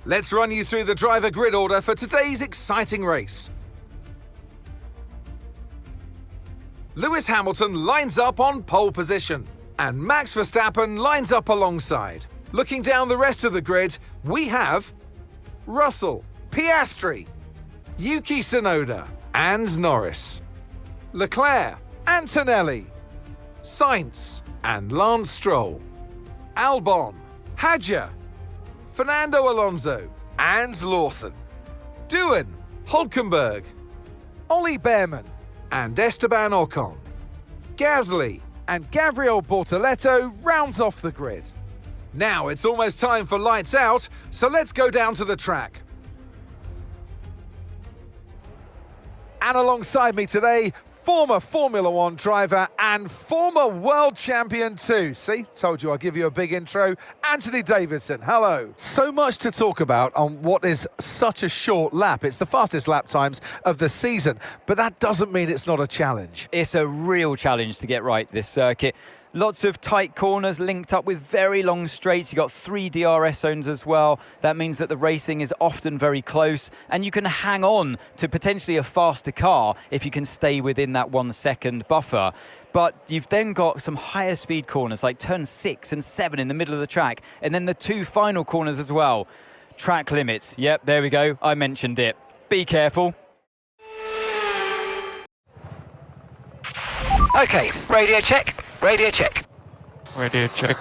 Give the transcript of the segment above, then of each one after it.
Let's run you through the driver grid order for today's exciting race. Lewis Hamilton lines up on pole position, and Max Verstappen lines up alongside. Looking down the rest of the grid, we have Russell, Piastri, Yuki Tsunoda, and Norris, Leclerc, Antonelli, Sainz, and Lance Stroll, Albon, Hadjar, Fernando Alonso, and Lawson, Doohan, Hülkenberg, Ollie Behrman, and Esteban Ocon. Gasly and Gabriel Bortoleto rounds off the grid. Now it's almost time for lights out, so let's go down to the track. And alongside me today, former Formula One driver and former world champion too. See, told you I'll give you a big intro. Anthony Davidson, hello. So much to talk about on what is such a short lap. It's the fastest lap times of the season, but that doesn't mean it's not a challenge. It's a real challenge to get right, this circuit. Lots of tight corners linked up with very long straights. You've got 3 DRS zones as well. That means that the racing is often very close, and you can hang on to potentially a faster car if you can stay within that 1 second buffer. But you've then got some higher speed corners like turn 6 and 7 in the middle of the track, and then the 2 final corners as well. Track limits. Yep, there we go. I mentioned it. Be careful. Okay, radio check, radio check. Radio check.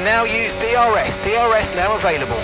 Now use DRS. DRS now available.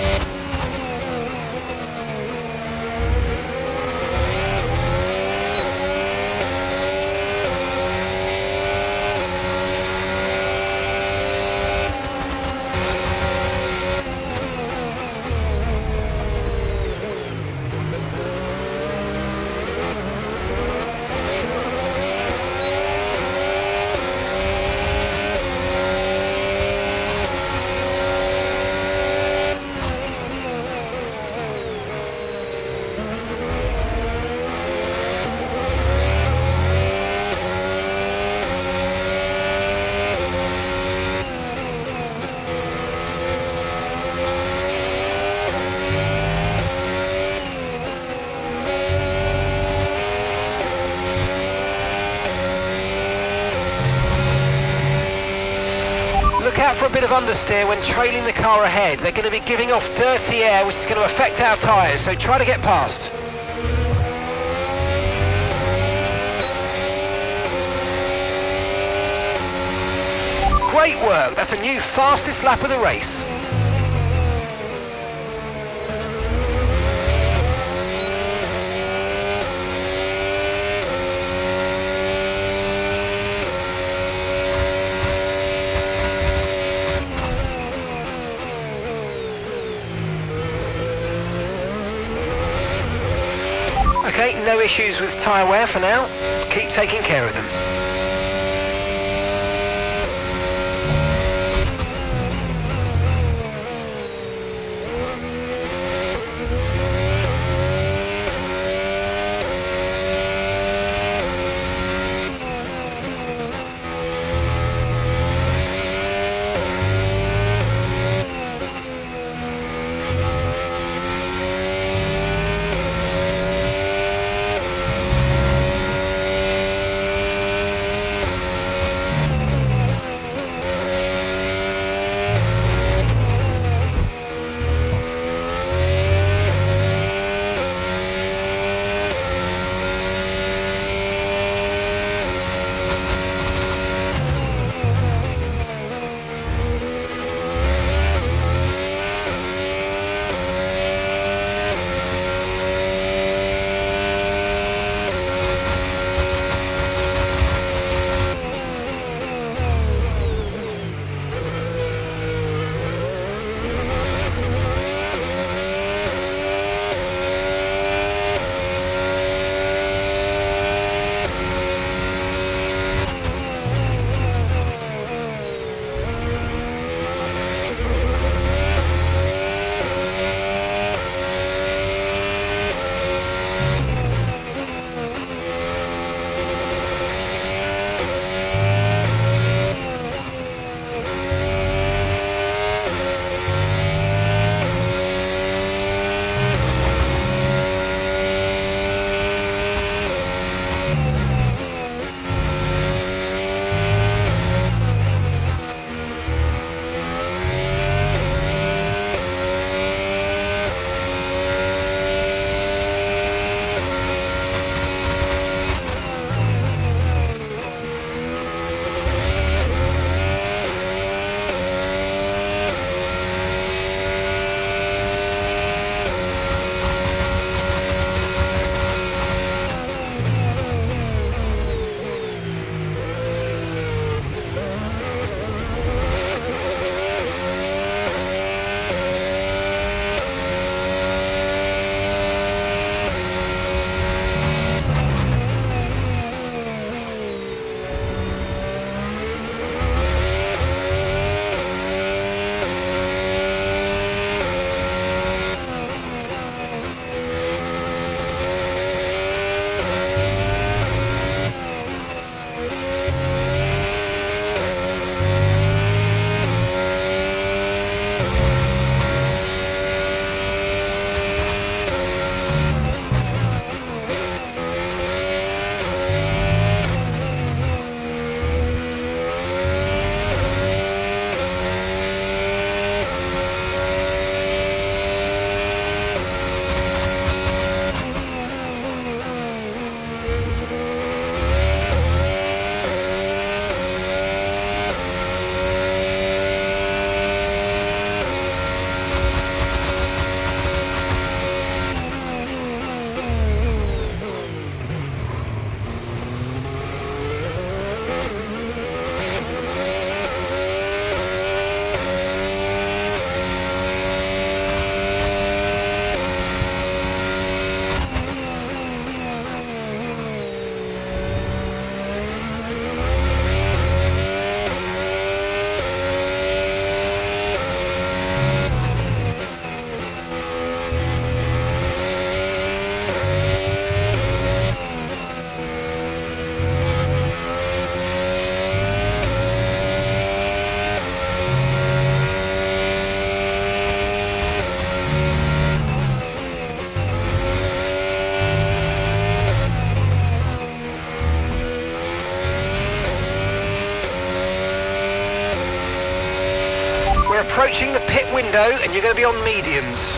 Look out for a bit of understeer when trailing the car ahead. They're going to be giving off dirty air, which is going to affect our tyres, so try to get past. Great work, that's a new fastest lap of the race. Okay, no issues with tyre wear for now. Keep taking care of them. We're approaching the pit window and you're going to be on mediums.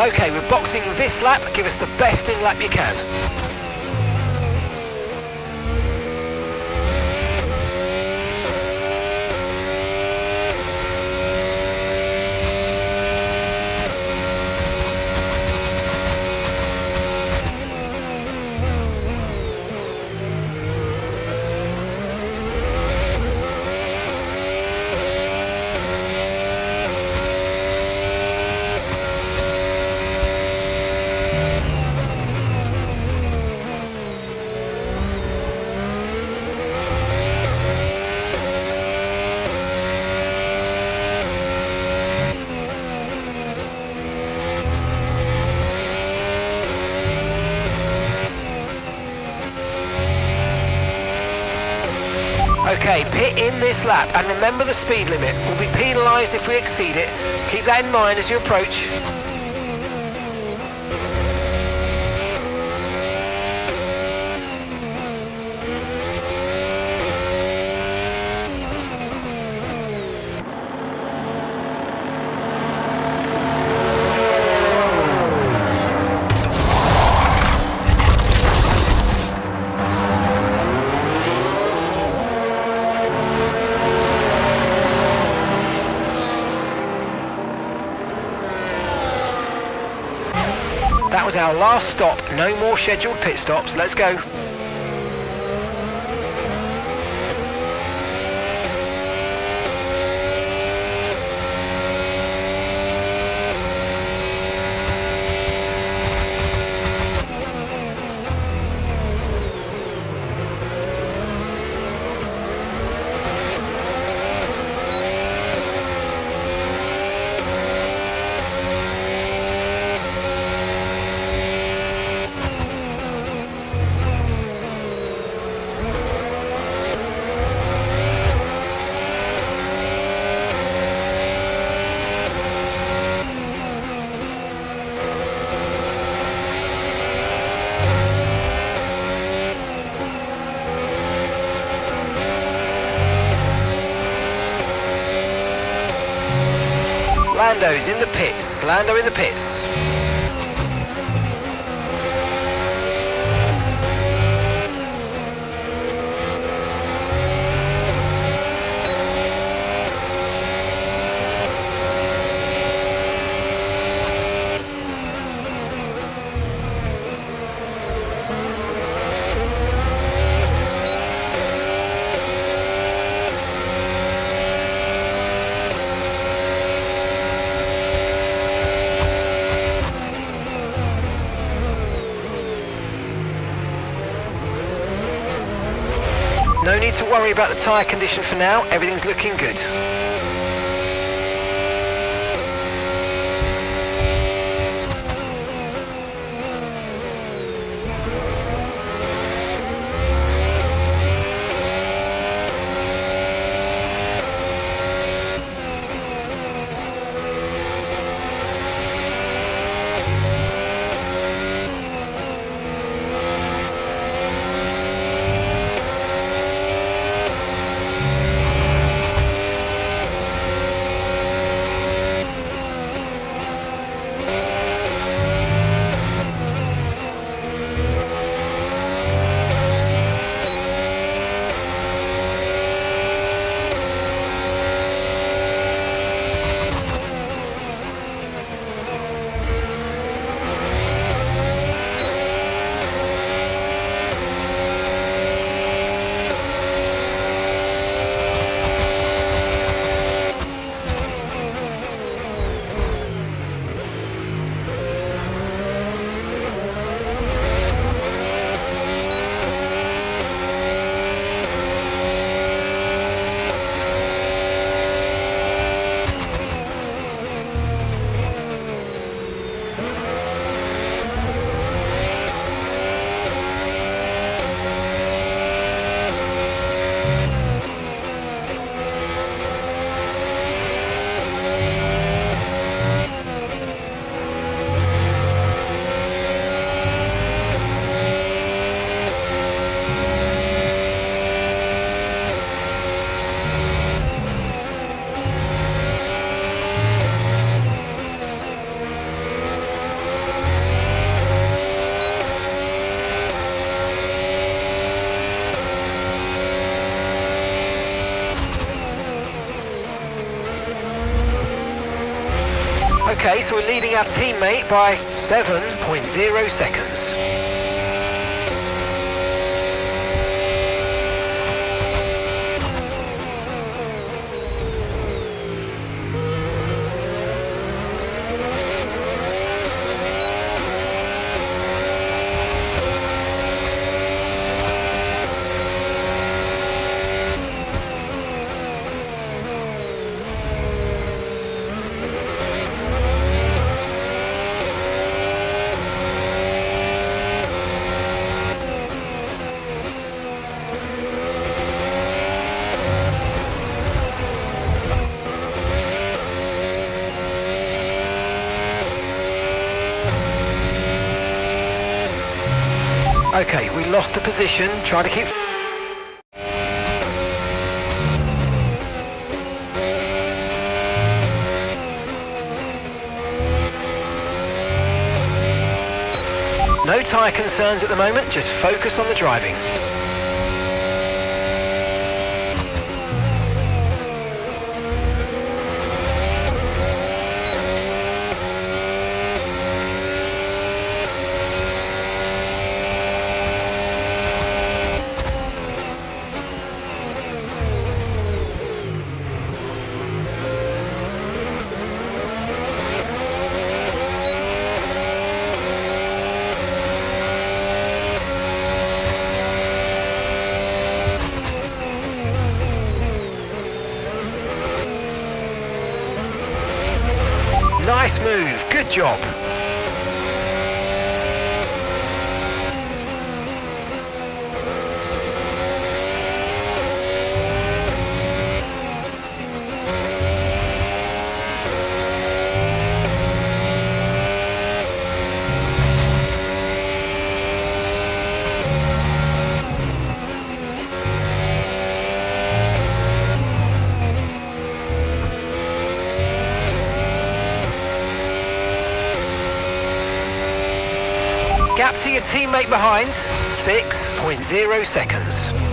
Okay, we're boxing this lap. Give us the best in lap you can. Okay, pit in this lap and remember the speed limit. We'll be penalised if we exceed it. Keep that in mind as you approach. That was our last stop. No more scheduled pit stops. Let's go. Lando's in the pits. Lando in the pits. No need to worry about the tyre condition for now, everything's looking good. Okay, so we're leading our teammate by 7.0 seconds. Okay, we lost the position, trying to keep... No tyre concerns at the moment, just focus on the driving. Nice move, good job. Gap to your teammate behind, 6.0 seconds.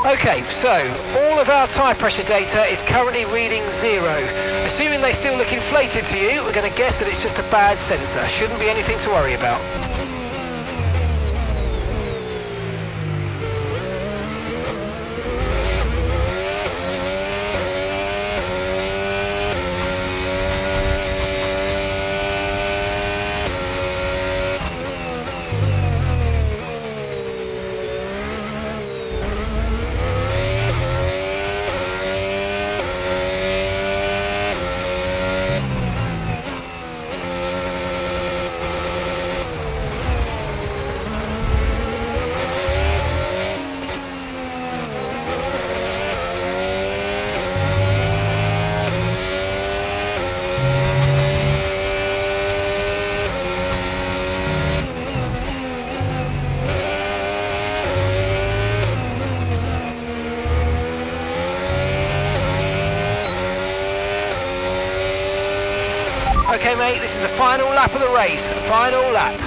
Okay, so all of our tyre pressure data is currently reading 0. Assuming they still look inflated to you, we're going to guess that it's just a bad sensor. Shouldn't be anything to worry about. Okay mate, this is the final lap of the race, final lap.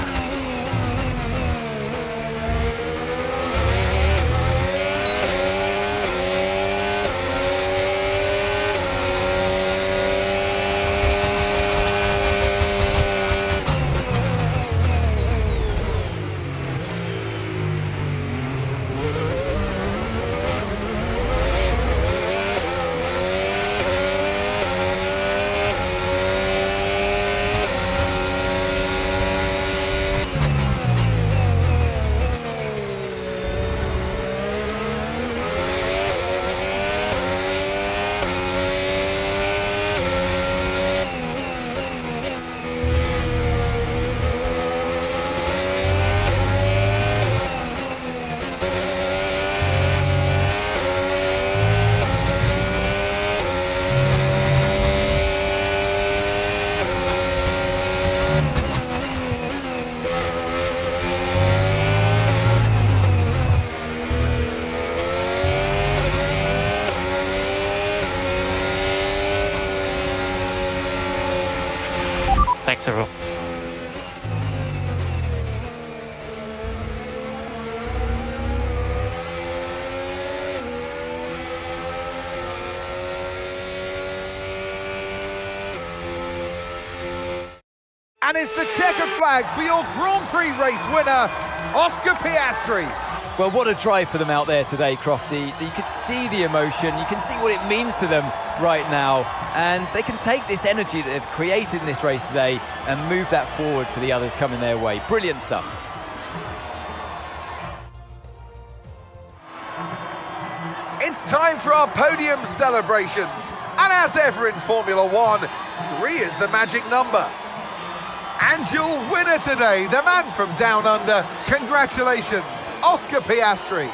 Thanks everyone. it's the checkered flag for your Grand Prix race winner, Oscar Piastri. Well, what a drive for them out there today, Crofty. You could see the emotion, you can see what it means to them right now, and they can take this energy that they've created in this race today and move that forward for the others coming their way. Brilliant stuff. It's time for our podium celebrations, and as ever in Formula One, 3 is the magic number. And your winner today, the man from down under, congratulations, Oscar Piastri.